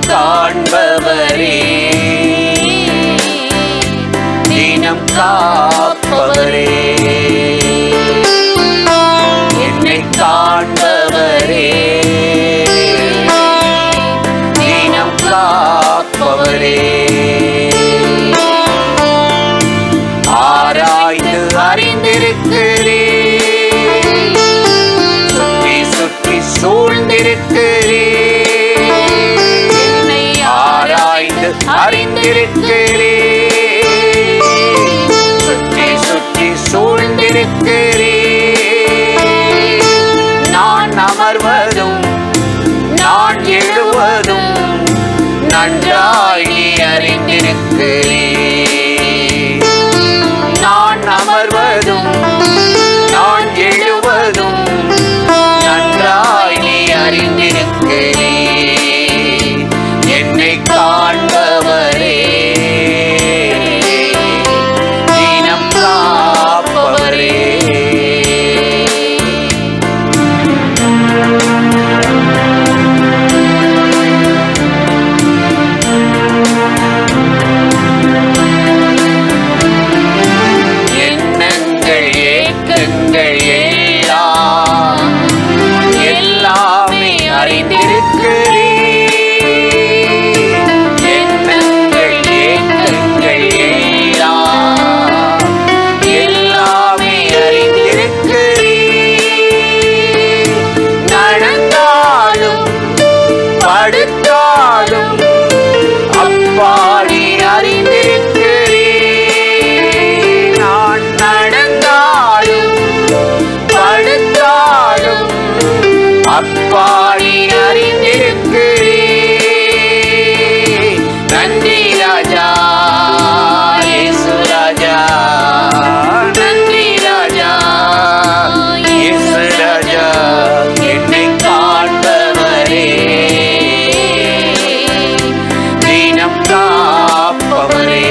காண்பவரே, தினம் காப்பவரே, என்னை காண்பவரே, தினம் காப்பவரே, ஆராய்ந்து அறிந்திருக்கிறே, சுற்றி சுற்றி சூழ்ந்திருக்கிறே, என்னை ஆராய்ந்து அறிந்திருக்கிறே, சுற்றி சுற்றி சூழ்ந்திருக்கிறே, நான் அமர்வதும் நான் எழுவதும் நன்றாய் நீ அறிந்திருக்கிறே, நான் அமர்வதும் நான் எழுவதும் நன்றாய் நீ அறிந்திருக்கிறே, என்னை காண்பவரே, தினம் காப்பவரே, எண்ணங்கள் ஏக்கங்கள் எல்லாமே அறிந்திருக்கிறே, எண்ணங்கள் ஏக்கங்கள் எல்லாமே அறிந்திருக்கிறே, நடந்தாலும் படுத்தாலும் அப்பாடி அறிந்திருக்கிறே, நான் நடந்தாலும் படுத்தாலும் அப்பாடி அறிந்திருக்கிறே, நன்றி ராஜா இயேசு ராஜா, நன்றி ராஜா இயேசு ராஜா, என்னை காண்பவரே, தினம் காப்பவரே,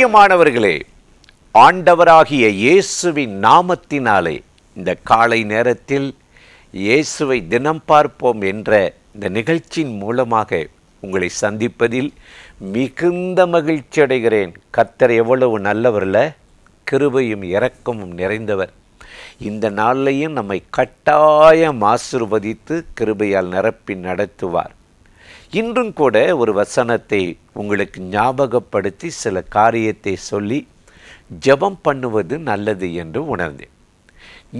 பிரியமானவர்களே, ஆண்டவராகிய இயேசுவின் நாமத்தினாலே இந்த காலை நேரத்தில் இயேசுவை தினம் பார்ப்போம் என்ற இந்த நிகழ்ச்சியின் மூலமாக உங்களை சந்திப்பதில் மிகுந்த மகிழ்ச்சி அடைகிறேன். கர்த்தர் எவ்வளவு நல்லவர்ல, கிருபையும் இரக்கமும் நிறைந்தவர். இந்த நாளையும் நம்மை கட்டாயம் ஆசீர்வதித்து கிருபையால் நிரப்பி நடத்துவார். இன்றும் கூட ஒரு வசனத்தை உங்களுக்கு ஞாபகப்படுத்தி சில காரியத்தை சொல்லி ஜெபம் பண்ணுவது நல்லது என்று உணர்ந்தேன்.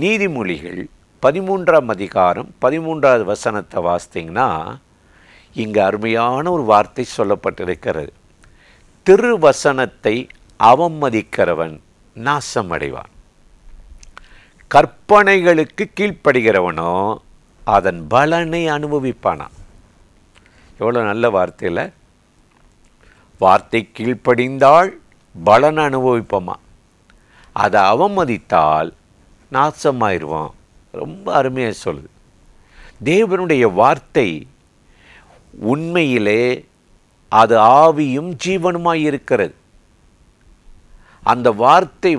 நீதிமொழிகள் 13ஆம் அதிகாரம் 13வது வசனத்தை வாசித்தீங்கன்னா இங்கே அருமையான ஒரு வார்த்தை சொல்லப்பட்டிருக்கிறது. திருவசனத்தை அவமதிக்கிறவன் நாசமடைவான், கற்பனைகளுக்கு கீழ்ப்படுகிறவனோ அதன் பலனை அனுபவிப்பானான். எவ்வளோ நல்ல வார்த்தையில், வார்த்தை கீழ்ப்படிந்தால் பலன் அனுபவிப்போமா, அதை அவமதித்தால் நாசமாயிருவான். ரொம்ப அருமையாக சொல்லுது. தேவனுடைய வார்த்தை உண்மையிலே அது ஆவியும் ஜீவனுமாய் இருக்கிறது. அந்த வார்த்தை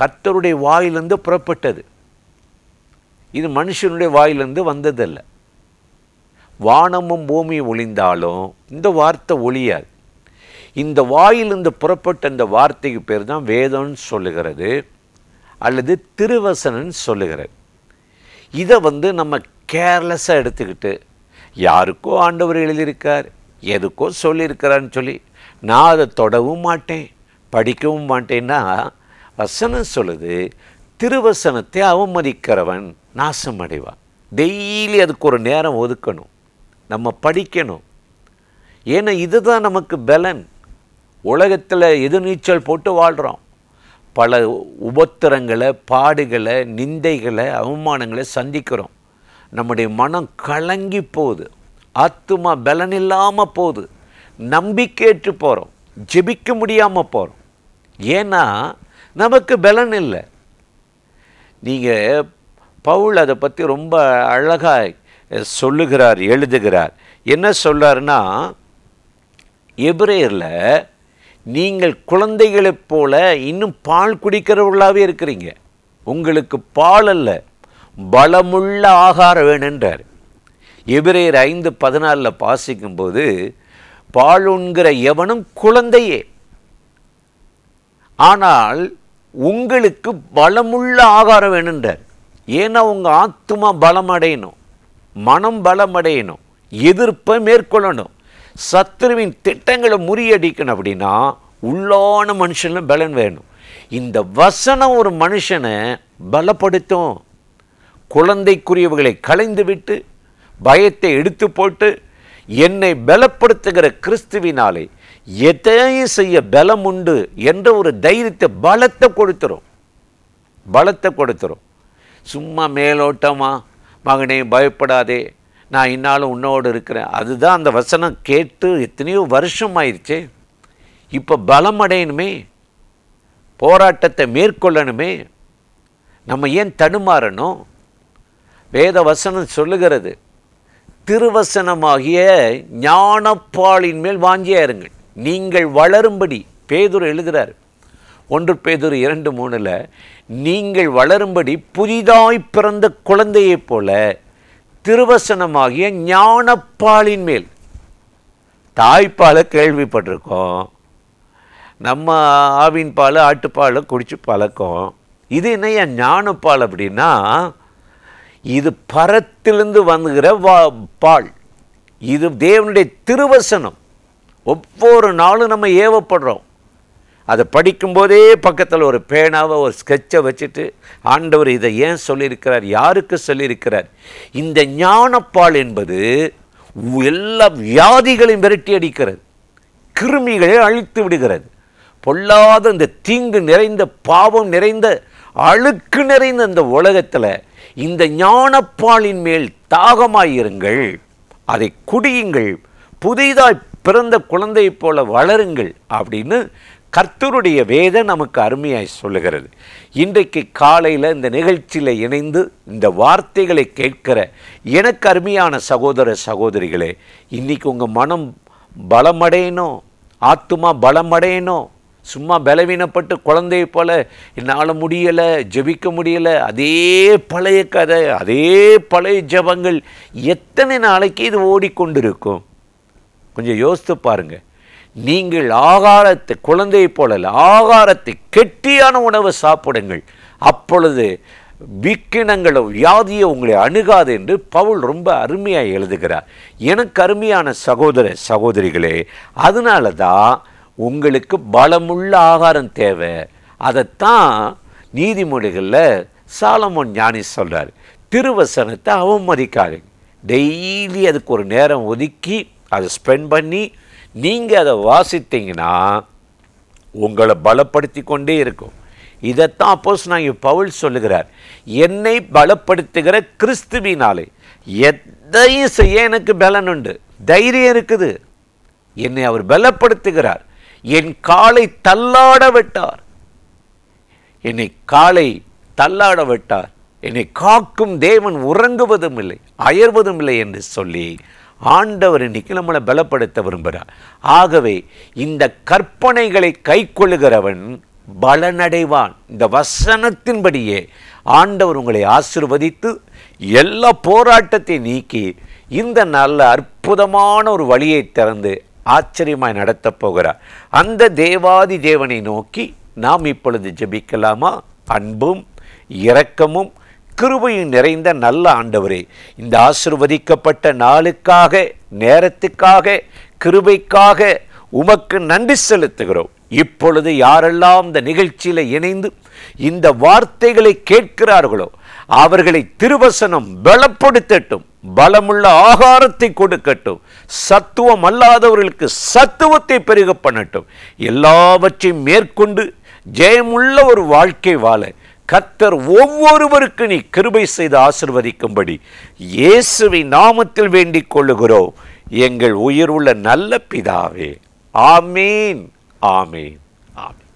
கர்த்தருடைய வாயிலிருந்து புறப்பட்டது. இது மனுஷனுடைய வாயிலிருந்து வந்ததல்ல. வானமும் பூமியும் ஒளிந்தாலும் இந்த வார்த்தை ஒளியாது. இந்த வாயிலிருந்து புறப்பட்ட இந்த வார்த்தைக்கு பேர் தான் வேதம்னு சொல்லுகிறது, அல்லது திருவசனன்னு சொல்லுகிறது. இதை நம்ம கேர்லெஸ்ஸாக எடுத்துக்கிட்டு யாருக்கோ ஆண்டவர் எழுதியிருக்கார், எதுக்கோ சொல்லியிருக்கிறான்னு சொல்லி நான் அதை தொடவும் மாட்டேன், படிக்கவும் மாட்டேன்னா வசனம் சொல்லுது, திருவசனத்தை அவமதிக்கிறவன் நாசமடைவான். டெய்லி அதுக்கு ஒரு நேரம் ஒதுக்கணும், நம்ம படிக்கணும். ஏன்னா இதுதான் நமக்கு பலன். உலகத்தில் எதிர்நீச்சல் போட்டு வாழ்கிறோம். பல உபத்திரங்களை, பாடுகளை, நிந்தைகளை, அவமானங்களை சந்திக்கிறோம். நம்முடைய மனம் கலங்கி போகுது, ஆத்துமா பலன் இல்லாமல் போகுது, நம்பிக்கையற்று போகிறோம், ஜெபிக்க முடியாமல் போகிறோம். ஏன்னா நமக்கு பலன் இல்லை. நீங்கள் பவுல் அதை பற்றி ரொம்ப அழகாக சொல்லுகிறார், எழுதுகிறார். என்ன சொல்றாருன்னா, எபிரேயர்ல நீங்கள் குழந்தைகளைப் போல இன்னும் பால் குடிக்கிறவர்களாகவே இருக்கிறீங்க, உங்களுக்கு பால் அல்ல பலமுள்ள ஆகாரம் வேணுன்றார். எபிரேயர் 5:14 வாசிக்கும்போது, பால் உண்கிற எவனும் குழந்தையே, ஆனால் உங்களுக்கு பலமுள்ள ஆகாரம் வேணுன்றார். ஏன்னா உங்கள் ஆத்துமா பலம் அடையணும், மனம் பலமடையணும், எதிர்ப்பை மேற்கொள்ளணும், சத்துருவின் திட்டங்களை முறியடிக்கணும். அப்படின்னா உள்ளான மனுஷனும் பலன் வேணும். இந்த வசனம் ஒரு மனுஷனை பலப்படுத்தும். குழந்தைக்குரியவர்களை களைந்து விட்டு பயத்தை எடுத்து போட்டு என்னை பலப்படுத்துகிற கிறிஸ்துவினாலே எதையும் செய்ய பலம் உண்டு என்ற ஒரு தைரியத்தை, பலத்தை கொடுத்துரும். சும்மா மேலோட்டமா, மகனே பயப்படாதே, நான் இன்னாலும் உன்னோடு இருக்கிறேன், அதுதான் அந்த வசனம் கேட்டு எத்தனையோ வருஷம் ஆயிடுச்சே. இப்போ பலம் அடையணுமே, போராட்டத்தை மேற்கொள்ளணுமே, நம்ம ஏன் தடுமாறணும்? வேத வசனம் சொல்லுகிறது, திருவசனமாகிய ஞானப்பாலின் மேல் வாஞ்சியா இருங்கள், நீங்கள் வளரும்படி. பேதுரு எழுதுகிறார் 1 பேதுரு 2:3, நீங்கள் வளரும்படி புதிதாய் பிறந்த குழந்தையைப் போல திருவசனமாகிய ஞானப்பாலின் மேல். தாய்ப்பாலை கேள்விப்பட்டிருக்கோம், நம்ம ஆவின் பால் ஆட்டுப்பாலை குடிச்சு பழக்கம். இது என்னையா ஞானப்பால் அப்படின்னா, இது பரத்திலிருந்து வந்துகிற பால். இது தேவனுடைய திருவசனம். ஒவ்வொரு நாளும் நம்ம ஏவப்படுறோம். அதை படிக்கும்போதே பக்கத்தில் ஒரு பேனாவை, ஒரு ஸ்கெட்சை வச்சுட்டு, ஆண்டவர் இதை ஏன் சொல்லியிருக்கிறார், யாருக்கு சொல்லியிருக்கிறார். இந்த ஞானப்பால் என்பது எல்லா வியாதிகளையும் விரட்டி அடிக்கிறது, கிருமிகளை அழித்து விடுகிறது. பொல்லாத இந்த தீங்கு நிறைந்த, பாவம் நிறைந்த, அழுக்கு நிறைந்த இந்த உலகத்தில் இந்த ஞானப்பாலின் மேல் தாகமாயிருங்கள், அதை குடியுங்கள், புதிதாய் பிறந்த குழந்தையைப் போல வளருங்கள் அப்படின்னு கர்த்தருடைய வேதம் நமக்கு அருமையாய் சொல்லுகிறது. இன்றைக்கு காலையில் இந்த நிகழ்ச்சியில் இணைந்து இந்த வார்த்தைகளை கேட்கிற எனக்கு அருமையான சகோதர சகோதரிகளே, இன்றைக்கி உங்கள் மனம் பலமடையணும், ஆத்துமா பலமடையணும், சும்மா பலவீனப்பட்டு குழந்தையை போல என்னால் முடியலை, ஜெபிக்க முடியலை, அதே பழைய கதை, அதே பழைய ஜெபங்கள் எத்தனை நாளைக்கு இது ஓடிக்கொண்டிருக்கும்? கொஞ்சம் யோசித்து பாருங்க. நீங்கள் ஆகாரத்தை, குழந்தையை போல ஆகாரத்தை, கெட்டியான உணவை சாப்பிடுங்கள், அப்பொழுது விக்கினங்களோ வியாதியோ உங்களை அணுகாது என்று பவுல் ரொம்ப அருமையாக எழுதுகிறார். எனக்கு அருமையான சகோதர சகோதரிகளே, அதனால தான் உங்களுக்கு பலமுள்ள ஆகாரம் தேவை. அதைத்தான் நீதிமொழிகளில் சாலமோன் ஞானி சொல்கிறார், திருவசனத்தை அவமதிக்காதீங்க. டெய்லி அதுக்கு ஒரு நேரம் ஒதுக்கி அதை ஸ்பெண்ட் பண்ணி நீங்கள் அதை வாசித்தீங்கன்னா உங்களை பலப்படுத்தி கொண்டே இருக்கும். இதைத்தான் அப்போஸ்தலனாகிய பவுல் சொல்லுகிறார், என்னை பலப்படுத்துகிற கிறிஸ்துவினாலே எதையும் செய்ய எனக்கு பலன் உண்டு, தைரியம் இருக்குது. என்னை அவர் பலப்படுத்துகிறார். என் காலை தள்ளாட விட்டார், என்னை காலை தள்ளாட விட்டார். என்னை காக்கும் தேவன் உறங்குவதும் இல்லை அயர்வதும் இல்லை என்று சொல்லி ஆண்டவர் இன்னைக்கு நம்மளை பலப்படுத்த விரும்புகிறார். ஆகவே இந்த கற்பனைகளை கை கொள்ளுகிறவன் பலனடைவான். இந்த வசனத்தின்படியே ஆண்டவர் உங்களை ஆசீர்வதித்து எல்லா போராட்டத்தை நீக்கி இந்த நல்ல அற்புதமான ஒரு வழியை திறந்து ஆச்சரியமாய் நடத்தப் போகிறார். அந்த தேவாதி தேவனை நோக்கி நாம் இப்பொழுது ஜெபிக்கலாமா? அன்பும் இரக்கமும் கிருபையும் நிறைந்த நல்ல ஆண்டவரே, இந்த ஆசீர்வதிக்கப்பட்ட நாளுக்காக, நேரத்துக்காக, கிருபைக்காக உமக்கு நன்றி செலுத்துகிறோம். இப்பொழுது யாரெல்லாம் இந்த நிகழ்ச்சியில் இணைந்து இந்த வார்த்தைகளை கேட்கிறார்களோ அவர்களை திருவசனம் பலப்படுத்தட்டும், பலமுள்ள ஆகாரத்தை கொடுக்கட்டும், சத்துவம் அல்லாதவர்களுக்கு சத்துவத்தை பெருக பண்ணட்டும். எல்லாவற்றையும் மேற்கொண்டு ஜெயமுள்ள ஒரு வாழ்க்கை வாழ கர்த்தர் ஒவ்வொருவருக்கு நீ கிருபை செய்து ஆசீர்வதிக்கும்படி இயேசுவின் நாமத்தில் வேண்டிக் கொள்ளுகிறோம் எங்கள் உயிருள்ள நல்ல பிதாவே. ஆமீன், ஆமீன், ஆமீன்.